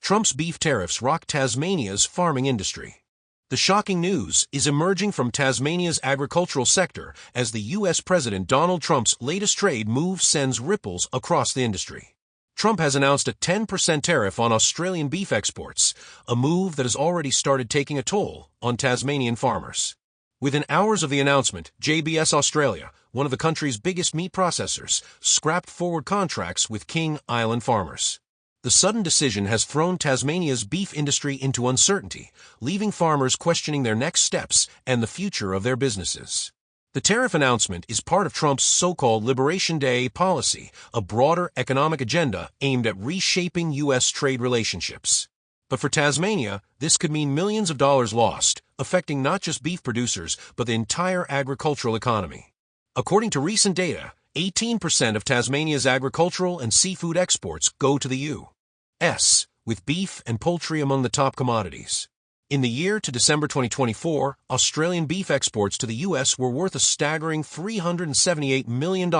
Trump's beef tariffs rock Tasmania's farming industry. The shocking news is emerging from Tasmania's agricultural sector as the U.S. President Donald Trump's latest trade move sends ripples across the industry. Trump has announced a 10% tariff on Australian beef exports, a move that has already started taking a toll on Tasmanian farmers. Within hours of the announcement, JBS Australia, one of the country's biggest meat processors, scrapped forward contracts with King Island farmers. The sudden decision has thrown Tasmania's beef industry into uncertainty, leaving farmers questioning their next steps and the future of their businesses. The tariff announcement is part of Trump's so-called Liberation Day policy, a broader economic agenda aimed at reshaping U.S. trade relationships. But for Tasmania, this could mean millions of dollars lost, affecting not just beef producers but the entire agricultural economy. According to recent data, 18% of Tasmania's agricultural and seafood exports go to the U.S., with beef and poultry among the top commodities. In the year to December 2024, Australian beef exports to the U.S. were worth a staggering $378 million,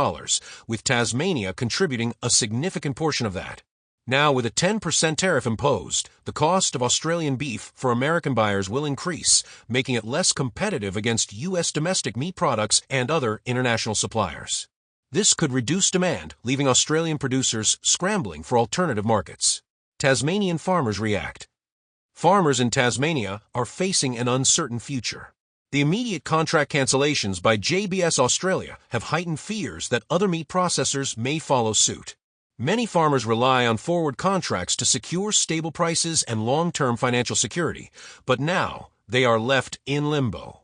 with Tasmania contributing a significant portion of that. Now, with a 10% tariff imposed, the cost of Australian beef for American buyers will increase, making it less competitive against U.S. domestic meat products and other international suppliers. This could reduce demand, leaving Australian producers scrambling for alternative markets. Tasmanian farmers react. Farmers in Tasmania are facing an uncertain future. The immediate contract cancellations by JBS Australia have heightened fears that other meat processors may follow suit. Many farmers rely on forward contracts to secure stable prices and long-term financial security, but now they are left in limbo.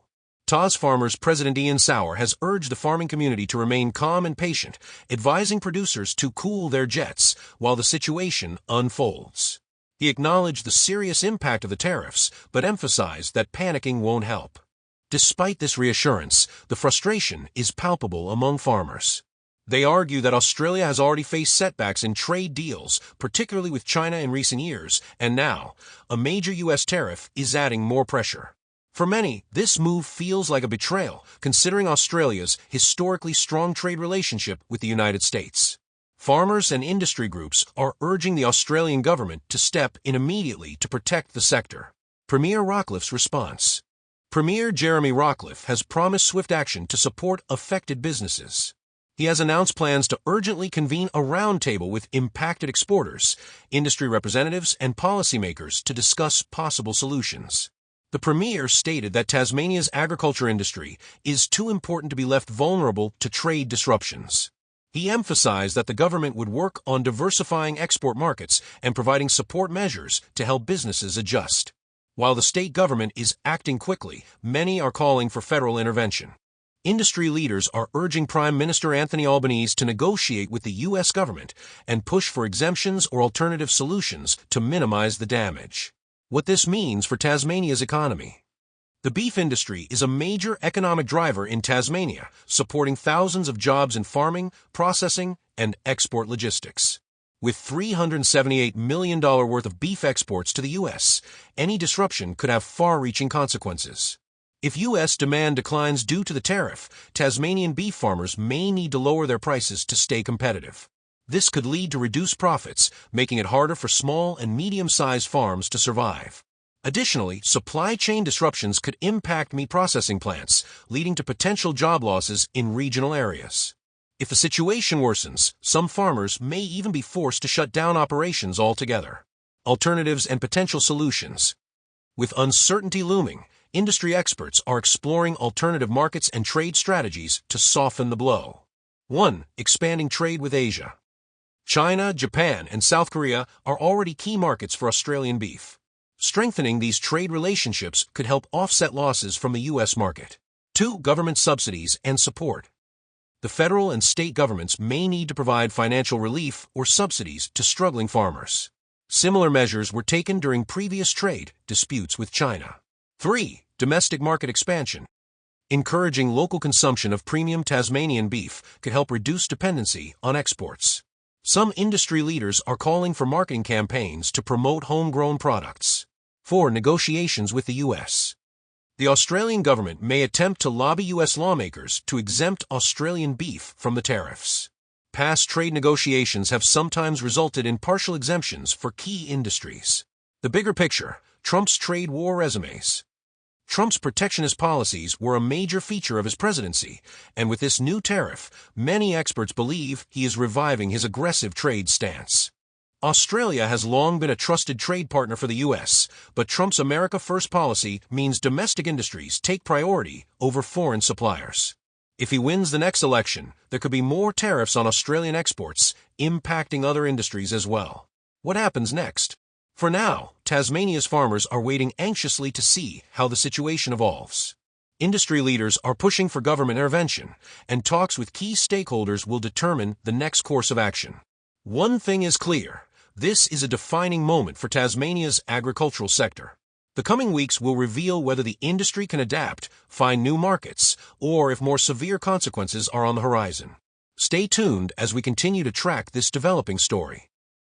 Tas Farmers President Ian Sauer has urged the farming community to remain calm and patient, advising producers to cool their jets while the situation unfolds. He acknowledged the serious impact of the tariffs, but emphasized that panicking won't help. Despite this reassurance, the frustration is palpable among farmers. They argue that Australia has already faced setbacks in trade deals, particularly with China in recent years, and now, a major U.S. tariff is adding more pressure. For many, this move feels like a betrayal, considering Australia's historically strong trade relationship with the United States. Farmers and industry groups are urging the Australian government to step in immediately to protect the sector. Premier Rockliff's response. Premier Jeremy Rockliff has promised swift action to support affected businesses. He has announced plans to urgently convene a roundtable with impacted exporters, industry representatives, and policymakers to discuss possible solutions. The Premier stated that Tasmania's agriculture industry is too important to be left vulnerable to trade disruptions. He emphasized that the government would work on diversifying export markets and providing support measures to help businesses adjust. While the state government is acting quickly, many are calling for federal intervention. Industry leaders are urging Prime Minister Anthony Albanese to negotiate with the U.S. government and push for exemptions or alternative solutions to minimize the damage. What this means for Tasmania's economy. The beef industry is a major economic driver in Tasmania, supporting thousands of jobs in farming, processing, and export logistics. With $378 million worth of beef exports to the U.S., any disruption could have far-reaching consequences. If U.S. demand declines due to the tariff, Tasmanian beef farmers may need to lower their prices to stay competitive. This could lead to reduced profits, making it harder for small and medium-sized farms to survive. Additionally, supply chain disruptions could impact meat processing plants, leading to potential job losses in regional areas. If the situation worsens, some farmers may even be forced to shut down operations altogether. Alternatives and potential solutions. With uncertainty looming, industry experts are exploring alternative markets and trade strategies to soften the blow. 1. Expanding trade with Asia. China, Japan, and South Korea are already key markets for Australian beef. Strengthening these trade relationships could help offset losses from the U.S. market. 2. Government subsidies and support. The federal and state governments may need to provide financial relief or subsidies to struggling farmers. Similar measures were taken during previous trade disputes with China. 3. Domestic market expansion. Encouraging local consumption of premium Tasmanian beef could help reduce dependency on exports. Some industry leaders are calling for marketing campaigns to promote homegrown products. 4. Negotiations with the U.S. The Australian government may attempt to lobby U.S. lawmakers to exempt Australian beef from the tariffs. Past trade negotiations have sometimes resulted in partial exemptions for key industries. The bigger picture, Trump's trade war resumes. Trump's protectionist policies were a major feature of his presidency, and with this new tariff, many experts believe he is reviving his aggressive trade stance. Australia has long been a trusted trade partner for the U.S., but Trump's America First policy means domestic industries take priority over foreign suppliers. If he wins the next election, there could be more tariffs on Australian exports, impacting other industries as well. What happens next? For now, Tasmania's farmers are waiting anxiously to see how the situation evolves. Industry leaders are pushing for government intervention, and talks with key stakeholders will determine the next course of action. One thing is clear: this is a defining moment for Tasmania's agricultural sector. The coming weeks will reveal whether the industry can adapt, find new markets, or if more severe consequences are on the horizon. Stay tuned as we continue to track this developing story.